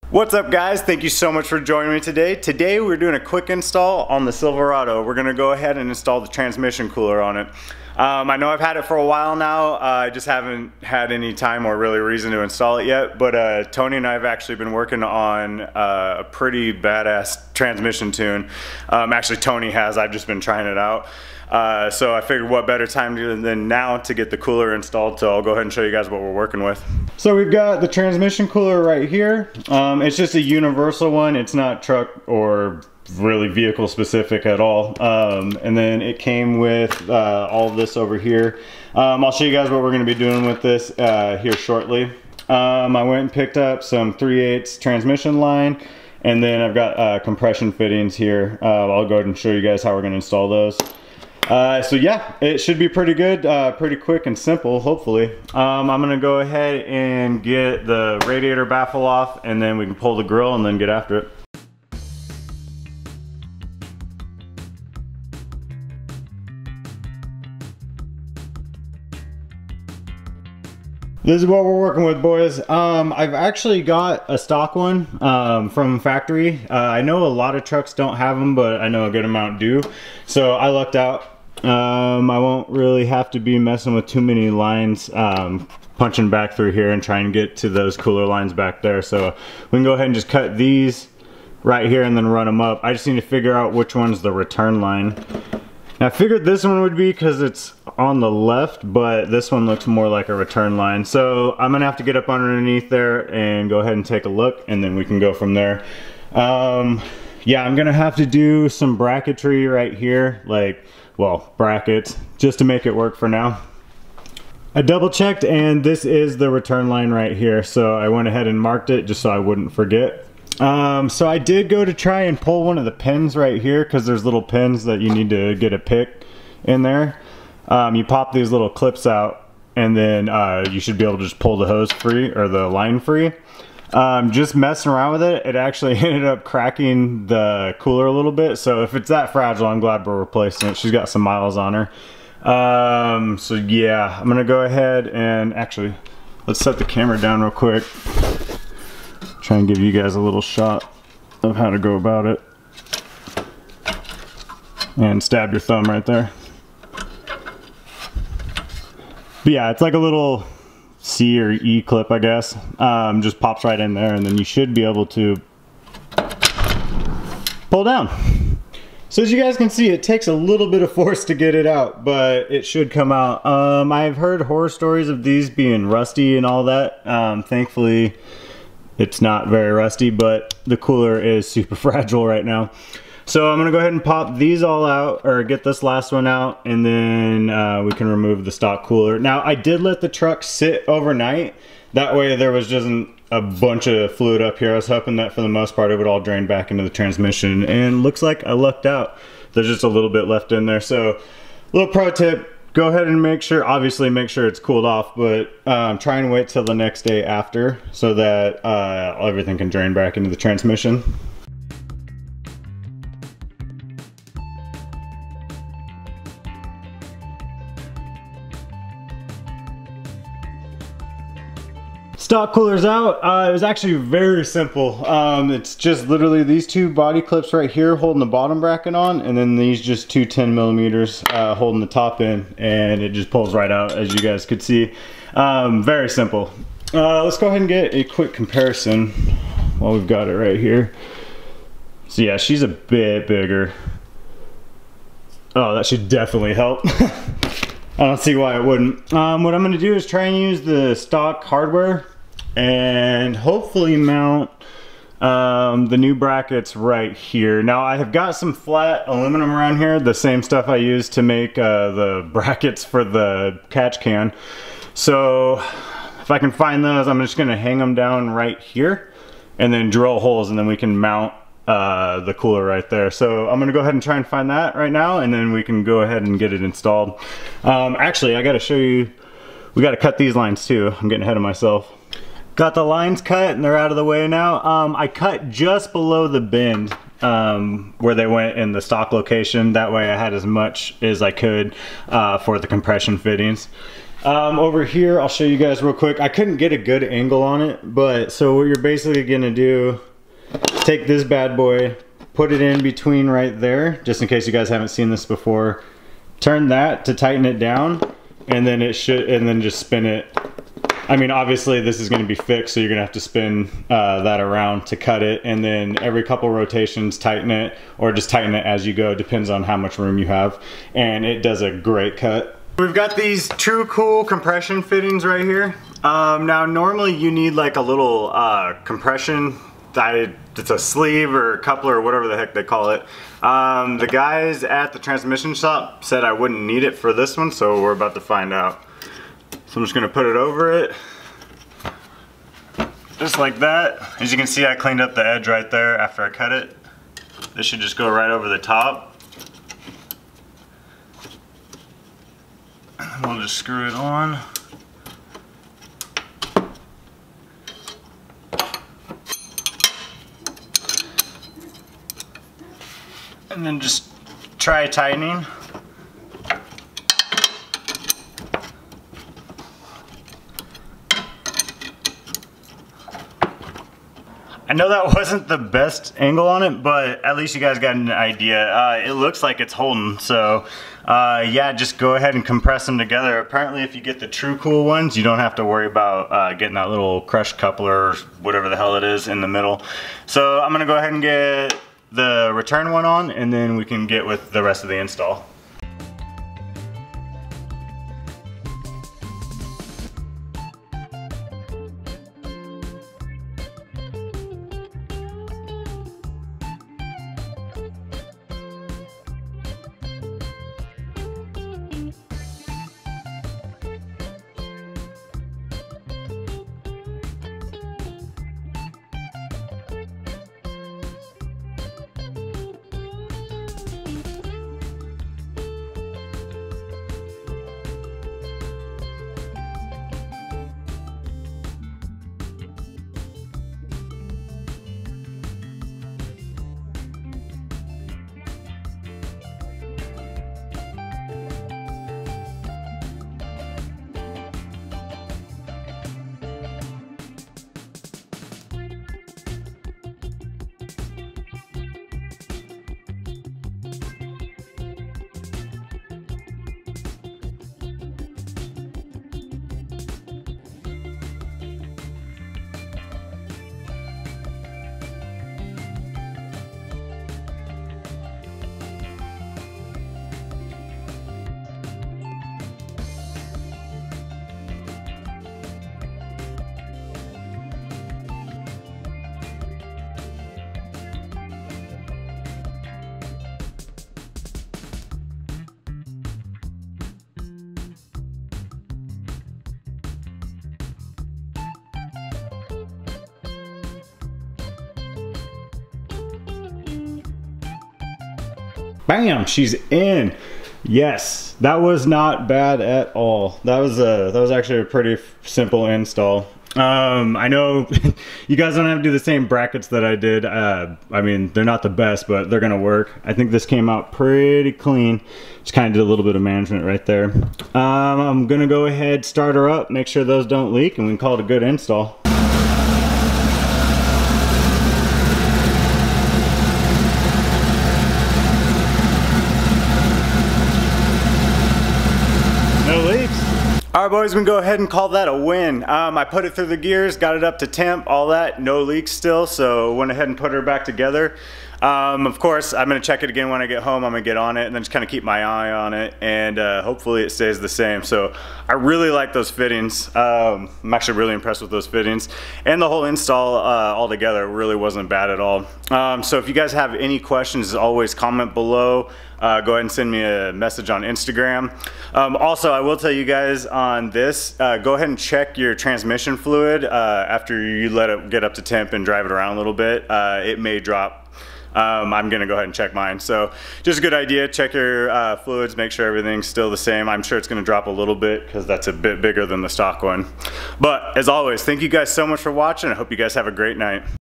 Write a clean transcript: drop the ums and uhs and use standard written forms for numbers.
What's up guys, thank you so much for joining me today. Today we're doing a quick install on the Silverado. We're gonna go ahead and install the transmission cooler on it. I know I've had it for a while now, I just haven't had any time or really reason to install it yet, but Tony and I have actually been working on a pretty badass transmission tune. Actually Tony has, I've just been trying it out. So I figured what better time than now to get the cooler installed, so I'll go ahead and show you guys what we're working with. So we've got the transmission cooler right here. It's just a universal one, it's not truck or really vehicle specific at all. And then it came with all of this over here. I'll show you guys what we're going to be doing with this here shortly. I went and picked up some 3/8 transmission line, and then I've got compression fittings here. I'll go ahead and show you guys how we're going to install those. So yeah, it should be pretty good, pretty quick and simple, hopefully. I'm gonna go ahead and get the radiator baffle off, and then we can pull the grill and then get after it. This is what we're working with, boys. I've actually got a stock one from factory. I know a lot of trucks don't have them, but I know a good amount do. So I lucked out. I won't really have to be messing with too many lines, punching back through here and trying to get to those cooler lines back there. So we can go ahead and just cut these right here and then run them up. I just need to figure out which one's the return line. Now, I figured this one would be because it's on the left, but this one looks more like a return line. So I'm gonna have to get up underneath there and go ahead and take a look, and then we can go from there. Yeah, I'm gonna have to do some bracketry right here, like, well, brackets, just to make it work for now. I double checked, and this is the return line right here, so I went ahead and marked it just so I wouldn't forget. So I did go to try and pull one of the pins right here, because there's little pins that you need to get a pick in there. You pop these little clips out, and then you should be able to just pull the hose free, or the line free. Just messing around with it, it actually ended up cracking the cooler a little bit. So if it's that fragile, I'm glad we're replacing it. She's got some miles on her. So yeah, I'm gonna go ahead and actually, let's set the camera down real quick. Try and give you guys a little shot of how to go about it. And stab your thumb right there. But yeah, it's like a little C or E clip, I guess. Just pops right in there, and then you should be able to pull down. So as you guys can see, it takes a little bit of force to get it out, but it should come out. I've heard horror stories of these being rusty and all that. Thankfully, it's not very rusty, but the cooler is super fragile right now. So I'm gonna go ahead and pop these all out, or get this last one out, and then we can remove the stock cooler. Now, I did let the truck sit overnight. That way there was just a bunch of fluid up here. I was hoping that for the most part it would all drain back into the transmission, and looks like I lucked out. There's just a little bit left in there. So, little pro tip, go ahead and make sure, obviously make sure it's cooled off, but try and wait till the next day after, so that everything can drain back into the transmission. Stock cooler's out. It was actually very simple. It's just literally these two body clips right here holding the bottom bracket on, and then these just two 10mm holding the top in, and it just pulls right out, as you guys could see. Very simple. Let's go ahead and get a quick comparison while we've got it right here. So yeah, she's a bit bigger. Oh, that should definitely help. I don't see why it wouldn't. What I'm gonna do is try and use the stock hardware and hopefully mount the new brackets right here. Now, I have got some flat aluminum around here, the same stuff I used to make the brackets for the catch can. So if I can find those, I'm just gonna hang them down right here and then drill holes, and then we can mount the cooler right there. So I'm gonna go ahead and try and find that right now, and then we can go ahead and get it installed. Actually, I gotta show you, we gotta cut these lines too. I'm getting ahead of myself. Got the lines cut and they're out of the way now. I cut just below the bend where they went in the stock location. That way I had as much as I could for the compression fittings. Over here, I'll show you guys real quick. I couldn't get a good angle on it, but so what you're basically gonna do, take this bad boy, put it in between right there, just in case you guys haven't seen this before. Turn that to tighten it down, and then just spin it. I mean, obviously this is gonna be fixed, so you're gonna have to spin that around to cut it, and then every couple rotations tighten it, or just tighten it as you go, depends on how much room you have, and it does a great cut. We've got these True Cool compression fittings right here. Now normally you need like a little compression, it's a sleeve or coupler or whatever the heck they call it. The guys at the transmission shop said I wouldn't need it for this one, so we're about to find out. So I'm just gonna put it over it, just like that. As you can see, I cleaned up the edge right there after I cut it. This should just go right over the top. We'll just screw it on. And then just try tightening. I know that wasn't the best angle on it, but at least you guys got an idea. It looks like it's holding, so yeah, just go ahead and compress them together. Apparently if you get the True Cool ones, you don't have to worry about getting that little crushed coupler or whatever the hell it is in the middle. So I'm gonna go ahead and get the return one on, and then we can get with the rest of the install. Bam, she's in. Yes, that was not bad at all. That was actually a pretty simple install. I know you guys don't have to do the same brackets that I did. I mean, they're not the best, but they're gonna work. I think this came out pretty clean. Just kind of did a little bit of management right there. I'm gonna go ahead, start her up, make sure those don't leak, and we can call it a good install. Alright boys, we can go ahead and call that a win. I put it through the gears, got it up to temp, all that, no leaks still, so went ahead and put her back together. Of course, I'm going to check it again when I get home. I'm going to get on it and then just kind of keep my eye on it, and hopefully it stays the same. So I really like those fittings. I'm actually really impressed with those fittings, and the whole install altogether really wasn't bad at all. So if you guys have any questions, as always, comment below. Go ahead and send me a message on Instagram. Also, I will tell you guys on this, go ahead and check your transmission fluid after you let it get up to temp and drive it around a little bit. It may drop. I'm gonna go ahead and check mine. So just a good idea, check your fluids, make sure everything's still the same. I'm sure it's gonna drop a little bit because that's a bit bigger than the stock one. But as always, thank you guys so much for watching. I hope you guys have a great night.